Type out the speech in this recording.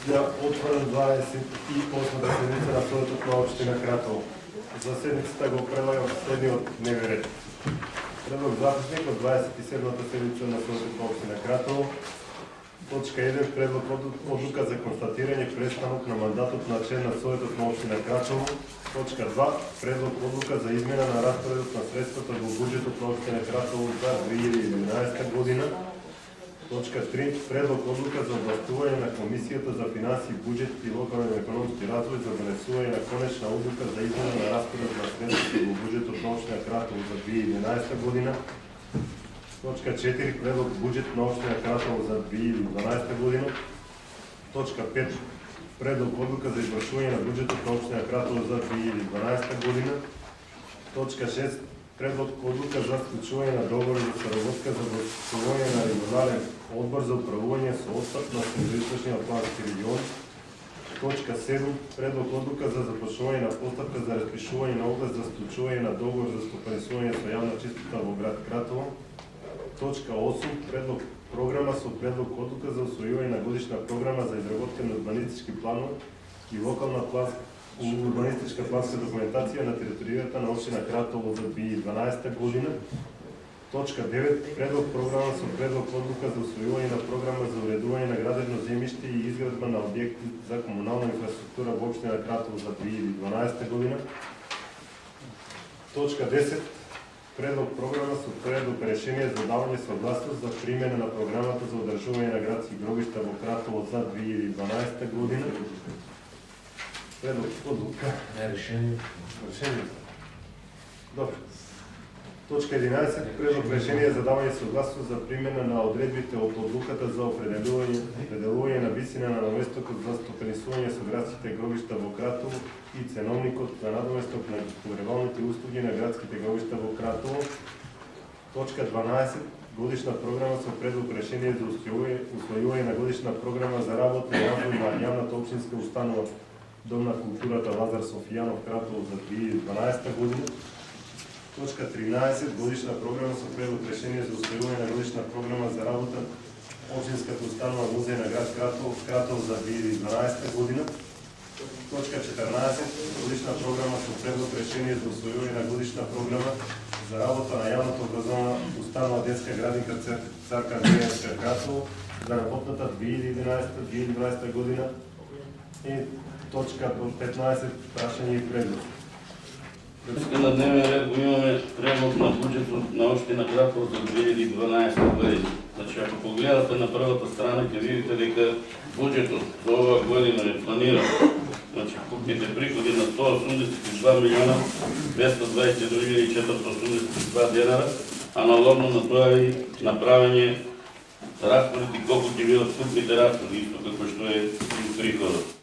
за отворен 28-та седмица на Съветът на община Кратово. За седмицата го предлагам следният дневен ред. Предлог записник от 27-та седмица на Съветът на община Кратово. Точка 1. Предлог одлука за констатиране престанок на мандатът на член на Съветът на община Кратово. Точка 2. Предлог одлука за измена на разпоредът на средствата до бюджетът на община Кратово за 2011 година. Точка 3. Предлог одлука за властуване на Комисията за финанси, бюджет и локален економически развой за донесуване на конечна одлука за измена на разпоредът на средствата до бюджетът на община Кратово за 2011 година. Точка 4. Предлог бюджет на община Кратово за 2012 година. Точка 5. Предлог одлука за извършване на бюджета на община Кратово за 2012 година. Точка 6. Предлог одлука за сключване на договори за сработка за възстановяване на регионален отбор за управление с отстъп на Североизточния Атлантски регион. Точка 7. Предлог одлука за започване на постъпка за разпишуване на област за сключване на договор за стопанисване с явна чистота в град Кратово. Точка 8. Предлог програма с предлог одлука за усвояване на годишна програма за изработка на урбанистически планове и локална урбанистическа планска документация на територията на община Кратово за 2012 година. Точка 9. Предлог програма с предлог одлука за усвояване на програма за уредуване на градено землище и изградба на обекти за комунална инфраструктура в община Кратово за 2012 година. Точка 10. Предлог програма с предлог решение за даване съгласност за приемане на програмата за удържуване на градски гробища в Кратово за 2012 година. Предлог одлука. Решение. Добре. Точка 11. Предлог решение за даване съгласност за приемане на отредбите от одлуката за определуване на висина на наместокът за стопанисване с градските гробища в Кратово и ценовникът за надместок на погребалните услуги на градските гробища в Кратово. Точка 12. Годишна програма с предлог решение за усвояване на годишна програма за работа и развой на явната общинска установа Дом на културата Лазар Софиянов Кратово за 2012 година. Точка 13. Годишна програма с предлог решение за усвояване на годишна програма за работа общинската установа музей на град Кратово за 2012 година. Точка 14. Годишна програма с предлог решение за усвояване на годишна програма за работа на явната образована установа детска градинка Царка Андреевска Кратово за работната 2011-2012 година. И точка 15. Прашане и предлог. На дневен ред го имаме предлог на бюджет на община Кратово за 2012 година. Значи, ако погледате на първата страна, ще видите дека бюджетът за ова година е планиран. Значи, купните приходи на 182 милиона 222 482 денара, аналогно на това и направени разходите, колко ще бидат купните разходи, исто како што е и приходът.